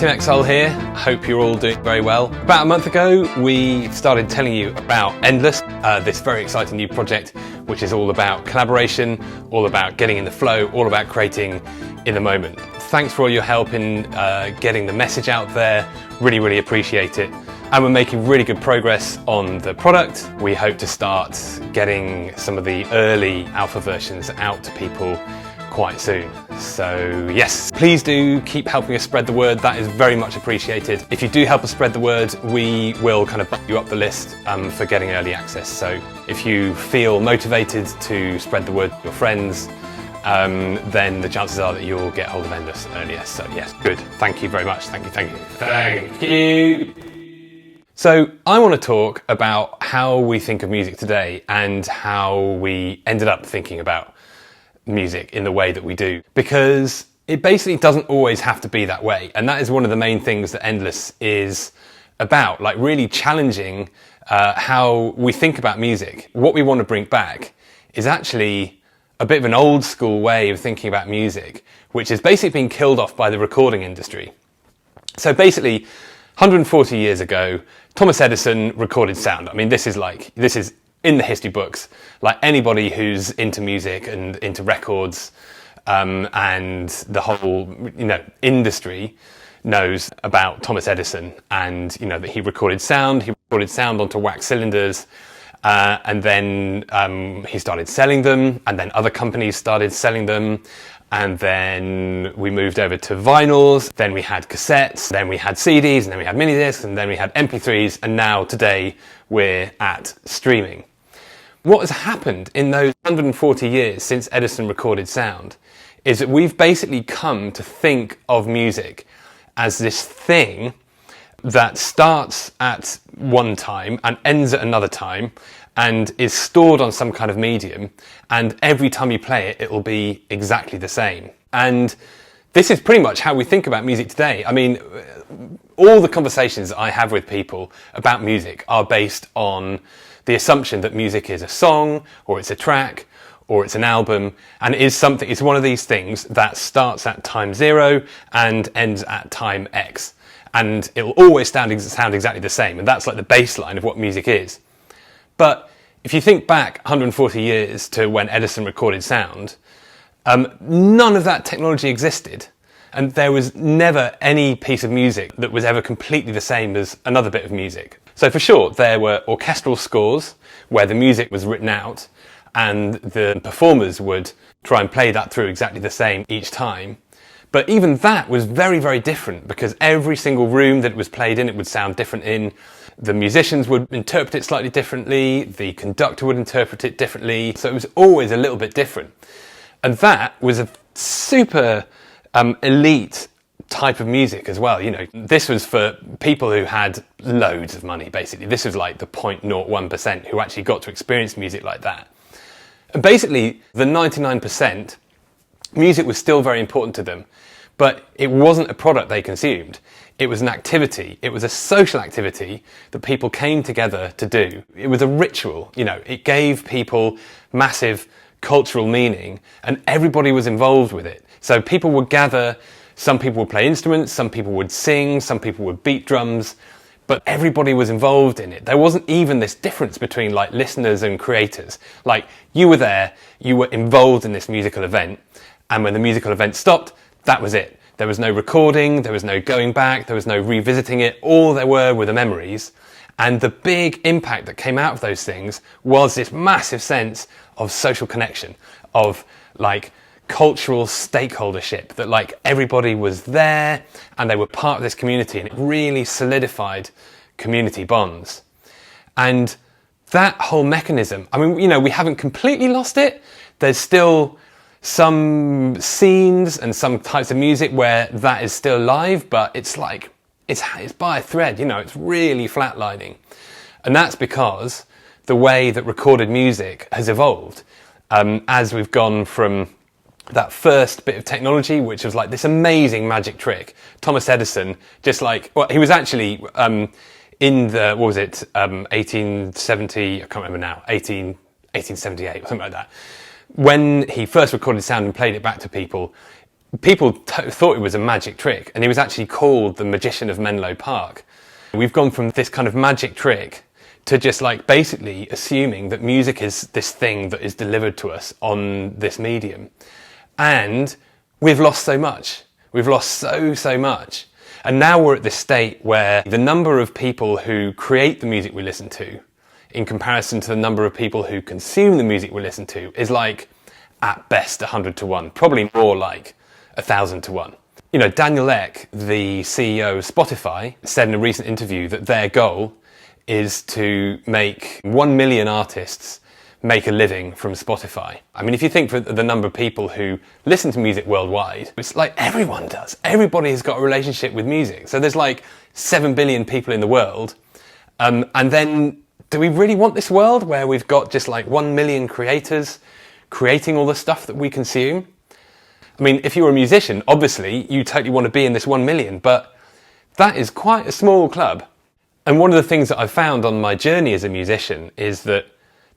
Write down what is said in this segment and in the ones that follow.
Tim Exile here. Hope you're all doing very well. About a month ago, we started telling you about Endless, this very exciting new project, which is all about collaboration, all about getting in the flow, all about creating in the moment. Thanks for all your help in getting the message out there. Really appreciate it. And we're making really good progress on the product. We hope to start getting some of the early alpha versions out to people quite soon. So yes, please do keep helping us spread the word. That is very much appreciated. If you do help us spread the word, we will kind of bump you up the list for getting early access. So if you feel motivated to spread the word to your friends, then the chances are that you'll get hold of Endless earlier. So yes, good. Thank you very much. Thank you. So I want to talk about how we think of music today and how we ended up thinking about music in the way that we do, because it basically doesn't always have to be that way. And that is one of the main things that Endless is about, like really challenging how we think about music. What we want to bring back is actually a bit of an old school way of thinking about music, which is basically being killed off by the recording industry. So basically, 140 years ago, Thomas Edison recorded sound. I mean, this is in the history books. Like anybody who's into music and into records and the whole, industry knows about Thomas Edison, and that he recorded sound. He recorded sound onto wax cylinders, and then he started selling them, and then other companies started selling them. And then we moved over to vinyls, then we had cassettes, then we had CDs, and then we had mini discs, and then we had MP3s, and now today we're at streaming. What has happened in those 140 years since Edison recorded sound is that we've basically come to think of music as this thing that starts at one time and ends at another time and is stored on some kind of medium, and every time you play it, it will be exactly the same. And this is pretty much how we think about music today. I mean, all the conversations I have with people about music are based on the assumption that music is a song, or it's a track, or it's an album, and it's one of these things that starts at time 0 and ends at time X. And it will always sound exactly the same, and that's like the baseline of what music is. But if you think back 140 years to when Edison recorded sound, none of that technology existed, and there was never any piece of music that was ever completely the same as another bit of music. So for sure, there were orchestral scores where the music was written out and the performers would try and play that through exactly the same each time. But even that was very different, because every single room that it was played in, it would sound different in. The musicians would interpret it slightly differently, the conductor would interpret it differently, so it was always a little bit different. And that was a super elite type of music as well. This was for people who had loads of money, basically. This was like the 0.01% who actually got to experience music like that. And basically, the 99%, music was still very important to them, but it wasn't a product they consumed. It was an activity. It was a social activity that people came together to do. It was a ritual. It gave people massive cultural meaning, and everybody was involved with it. So people would gather, some people would play instruments, some people would sing, some people would beat drums, but everybody was involved in it. There wasn't even this difference between like listeners and creators. Like, you were there, you were involved in this musical event, and when the musical event stopped, that was it. There was no recording, there was no going back, there was no revisiting it. All there were the memories. And the big impact that came out of those things was this massive sense of social connection, of like cultural stakeholdership, that like everybody was there and they were part of this community, and it really solidified community bonds. And that whole mechanism, I mean, we haven't completely lost it. There's still some scenes and some types of music where that is still alive, but it's like, it's by a thread, it's really flatlining. And that's because the way that recorded music has evolved, as we've gone from that first bit of technology, which was like this amazing magic trick. Thomas Edison, he was actually in the, 1870, I can't remember now, 1878 or something like that. When he first recorded sound and played it back to people, people thought it was a magic trick, and he was actually called the Magician of Menlo Park. We've gone from this kind of magic trick to just like basically assuming that music is this thing that is delivered to us on this medium. And we've lost so much. We've lost so much. And now we're at this state where the number of people who create the music we listen to in comparison to the number of people who consume the music we listen to is like at best 100 to 1, probably more like 1,000 to 1. You know, Daniel Ek, the CEO of Spotify, said in a recent interview that their goal is to make 1 million artists make a living from Spotify. I mean, if you think for the number of people who listen to music worldwide, it's like everyone does. Everybody has got a relationship with music. So there's like 7 billion people in the world. And then do we really want this world where we've got just like 1 million creators creating all the stuff that we consume? I mean, if you're a musician, obviously you totally want to be in this 1 million, but that is quite a small club. And one of the things that I've found on my journey as a musician is that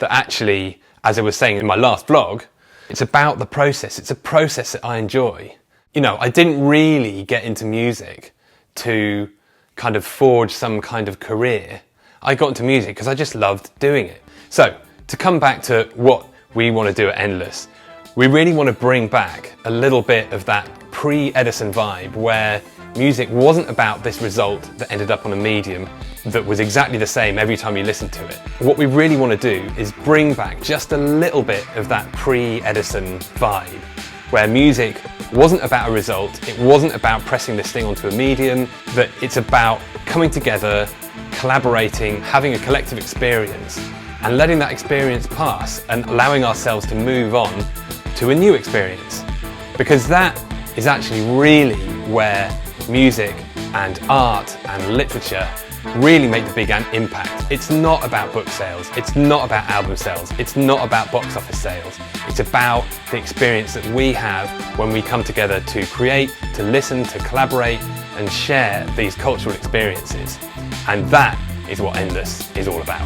actually, as I was saying in my last vlog, it's about the process. It's a process that I enjoy. You know, I didn't really get into music to kind of forge some kind of career. I got into music because I just loved doing it. So, to come back to what we want to do at Endless, we really want to bring back a little bit of that pre-Edison vibe where music wasn't about this result that ended up on a medium that was exactly the same every time you listened to it. What we really want to do is bring back just a little bit of that pre-Edison vibe, where music wasn't about a result, it wasn't about pressing this thing onto a medium, that it's about coming together, collaborating, having a collective experience, and letting that experience pass and allowing ourselves to move on to a new experience. Because that is actually really where music and art and literature really make the big impact. It's not about book sales, it's not about album sales, it's not about box office sales. It's about the experience that we have when we come together to create, to listen, to collaborate and share these cultural experiences. And that is what Endless is all about.